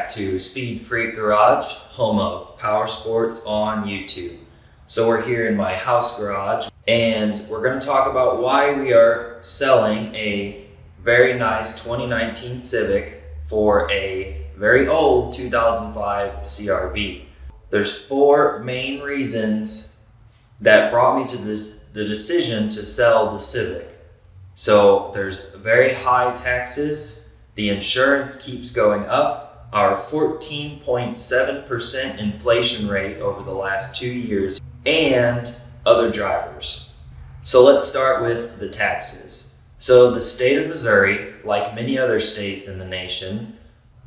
back to Speed Freak Garage, home of PowerSports on YouTube. So we're here in my house garage and we're going to talk about why we are selling a very nice 2019 Civic for a very old 2005 CR-V. There's four main reasons that brought me to the decision to sell the Civic. So there's very high taxes, the insurance keeps going up, our 14.7% inflation rate over the last 2 years, and other drivers. So let's start with the taxes. So the state of Missouri, like many other states in the nation,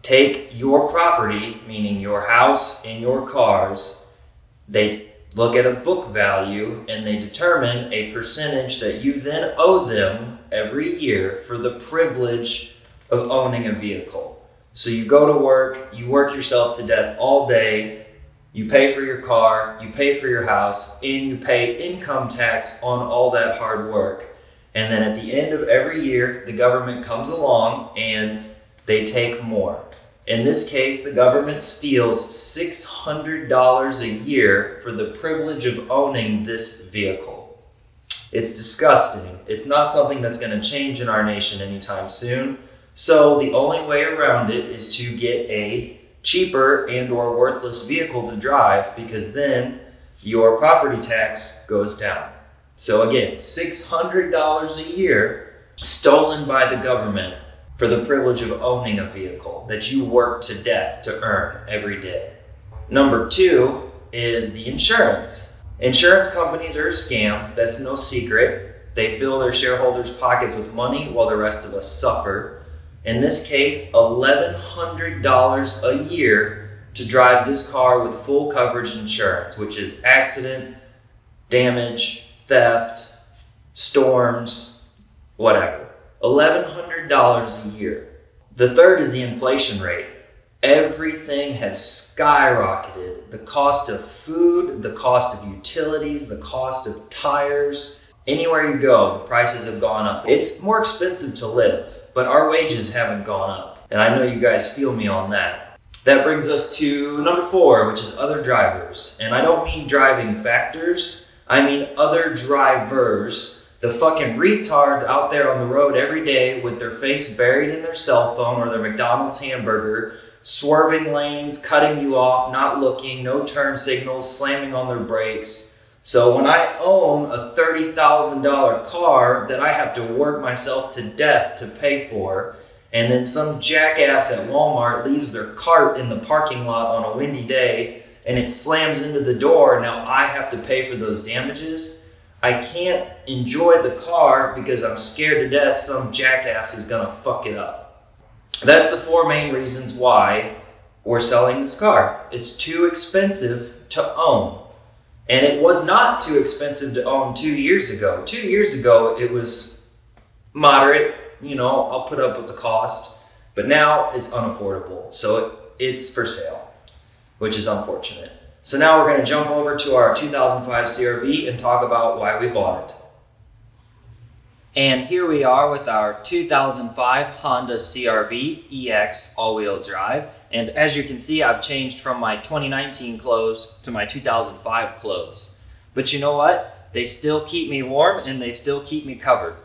take your property, meaning your house and your cars, they look at a book value and they determine a percentage that you then owe them every year for the privilege of owning a vehicle. So you go to work, you work yourself to death all day, you pay for your car, you pay for your house, and you pay income tax on all that hard work. And then at the end of every year, the government comes along and they take more. In this case, the government steals $600 a year for the privilege of owning this vehicle. It's disgusting. It's not something that's going to change in our nation anytime soon. So the only way around it is to get a cheaper and or worthless vehicle to drive, because then your property tax goes down. So again, $600 a year stolen by the government for the privilege of owning a vehicle that you work to death to earn every day. Number two is the insurance. Insurance companies are a scam, that's no secret. They fill their shareholders' pockets with money while the rest of us suffer. In this case, $1,100 a year to drive this car with full coverage insurance, which is accident, damage, theft, storms, whatever. $1,100 a year. The third is the inflation rate. Everything has skyrocketed. The cost of food, the cost of utilities, the cost of tires. Anywhere you go, the prices have gone up. It's more expensive to live, but our wages haven't gone up. And I know you guys feel me on that. That brings us to number four, which is other drivers. And I don't mean driving factors, I mean other drivers. The fucking retards out there on the road every day with their face buried in their cell phone or their McDonald's hamburger, swerving lanes, cutting you off, not looking, no turn signals, slamming on their brakes. So when I own a $30,000 car that I have to work myself to death to pay for, and then some jackass at Walmart leaves their cart in the parking lot on a windy day and it slams into the door, now I have to pay for those damages. I can't enjoy the car because I'm scared to death some jackass is gonna fuck it up. That's the four main reasons why we're selling this car. It's too expensive to own. And it was not too expensive to own 2 years ago. 2 years ago, it was moderate, I'll put up with the cost, but now it's unaffordable. So it's for sale, which is unfortunate. So now we're going to jump over to our 2005 CR-V and talk about why we bought it. And here we are with our 2005 Honda CR-V EX all-wheel drive. And as you can see, I've changed from my 2019 clothes to my 2005 clothes. But you know what? They still keep me warm and they still keep me covered.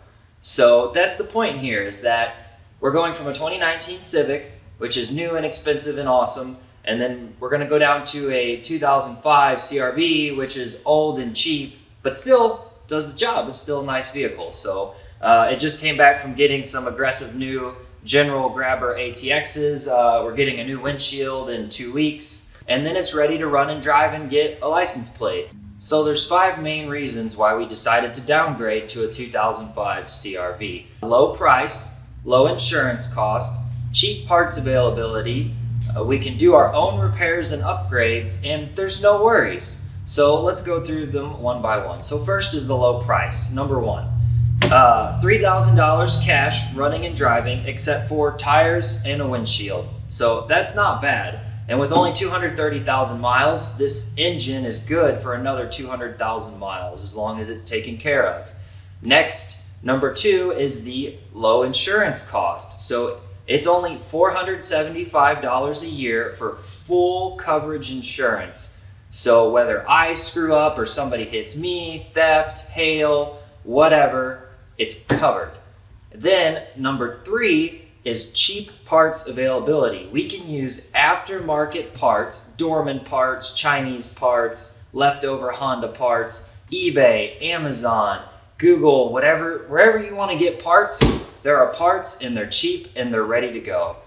So that's the point here, is that we're going from a 2019 Civic, which is new and expensive and awesome, and then we're going to go down to a 2005 CR-V, which is old and cheap, but still does the job. It's still a nice vehicle. So it just came back from getting some aggressive new General Grabber ATXs. We're getting a new windshield in 2 weeks, and then it's ready to run and drive and get a license plate. So there's five main reasons why we decided to downgrade to a 2005 CR-V. Low price, low insurance cost, cheap parts availability, we can do our own repairs and upgrades, and there's no worries. So let's go through them one by one. So first is the low price. Number one, $3,000 cash running and driving except for tires and a windshield. So that's not bad. And with only 230,000 miles, this engine is good for another 200,000 miles as long as it's taken care of. Next, number two is the low insurance cost. So It's only $475 a year for full coverage insurance. So whether I screw up or somebody hits me, theft, hail, whatever, it's covered. Then number 3 is cheap parts availability. We can use aftermarket parts, Dorman parts, Chinese parts, leftover Honda parts, eBay, Amazon, Google, wherever you want to get parts, there are parts and they're cheap and they're ready to go.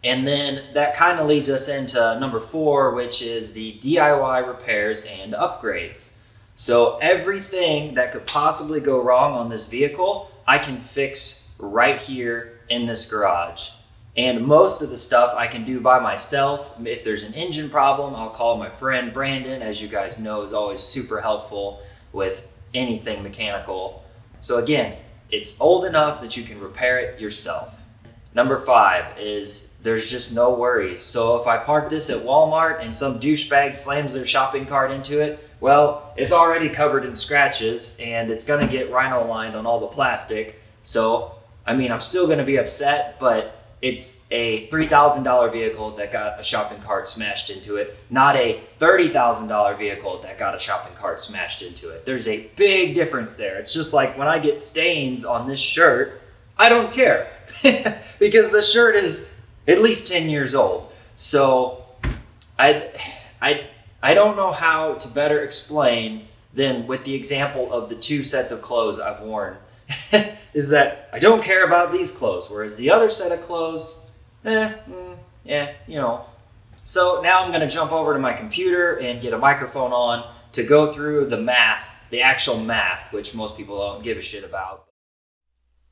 And then that kind of leads us into number 4, which is the DIY repairs and upgrades. So everything that could possibly go wrong on this vehicle, I can fix right here in this garage. And most of the stuff I can do by myself. If there's an engine problem, I'll call my friend Brandon, as you guys know, is always super helpful with anything mechanical. So again, it's old enough that you can repair it yourself. Number 5 is there's just no worries. So if I park this at Walmart and some douchebag slams their shopping cart into it, well, it's already covered in scratches and it's gonna get rhino lined on all the plastic. So, I mean, I'm still gonna be upset, but it's a $3,000 vehicle that got a shopping cart smashed into it, not a $30,000 vehicle that got a shopping cart smashed into it. There's a big difference there. It's just like when I get stains on this shirt, I don't care because the shirt is at least 10 years old. So I don't know how to better explain than with the example of the 2 sets of clothes I've worn. Is that I don't care about these clothes, whereas the other set of clothes, you know. So now I'm going to jump over to my computer and get a microphone on to go through the math, the actual math, which most people don't give a shit about.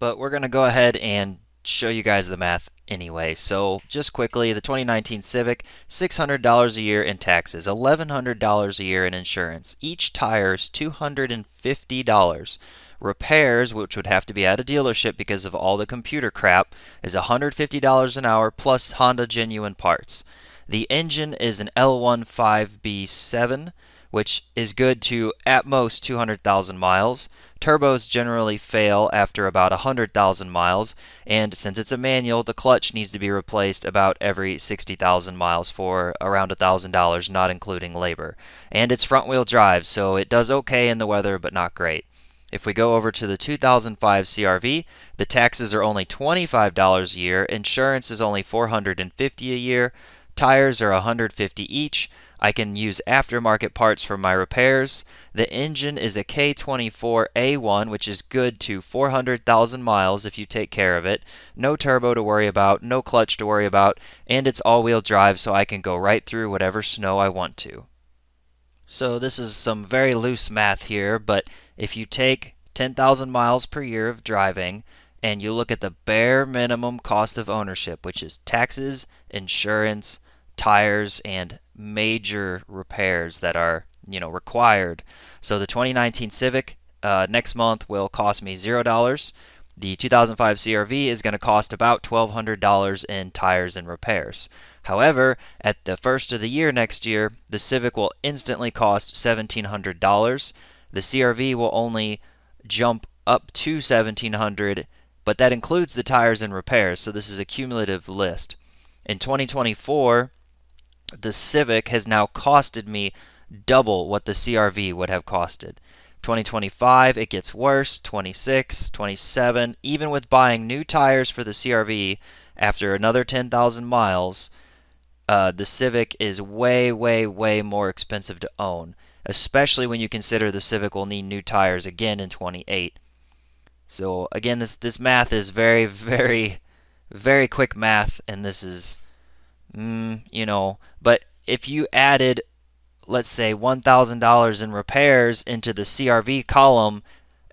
But we're going to go ahead and show you guys the math anyway. So just quickly, the 2019 Civic, $600 a year in taxes, $1,100 a year in insurance. Each tire is $250. Repairs, which would have to be at a dealership because of all the computer crap, is $150 an hour plus Honda genuine parts. The engine is an L15B7, which is good to at most 200,000 miles. Turbos generally fail after about 100,000 miles, and since it's a manual, the clutch needs to be replaced about every 60,000 miles for around $1,000, not including labor. And it's front-wheel drive, so it does okay in the weather, but not great. If we go over to the 2005 CR-V, the taxes are only $25 a year, insurance is only $450 a year, tires are $150 each. I can use aftermarket parts for my repairs. The engine is a K24A1, which is good to 400,000 miles if you take care of it. No turbo to worry about, no clutch to worry about, and it's all-wheel drive, so I can go right through whatever snow I want to. So this is some very loose math here, but if you take 10,000 miles per year of driving and you look at the bare minimum cost of ownership, which is taxes, insurance, tires, and major repairs that are, required. So the 2019 Civic next month will cost me $0. The 2005 CR-V is going to cost about $1,200 in tires and repairs. However, at the first of the year next year, the Civic will instantly cost $1,700. The CR-V will only jump up to $1,700, but that includes the tires and repairs, so this is a cumulative list. In 2024, the Civic has now costed me double what the CR-V would have costed. 2025, it gets worse. 26, 27, even with buying new tires for the CR-V after another 10,000 miles, the Civic is way, way, way more expensive to own, especially when you consider the Civic will need new tires again in 28. So again, this math is very, very, very quick math, and this is, but if you added, let's say, $1,000 in repairs into the CR-V column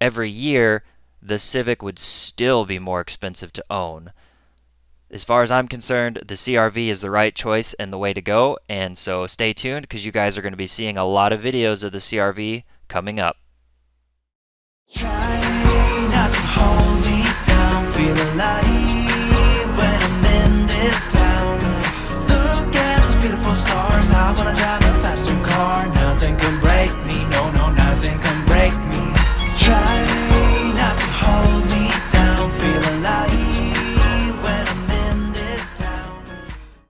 every year, the Civic would still be more expensive to own. As far as I'm concerned, the CR-V is the right choice and the way to go, and so stay tuned because you guys are going to be seeing a lot of videos of the CR-V coming up. Try not to hold me down, feel alive when I'm in this town. Look at those beautiful stars, I wanna drive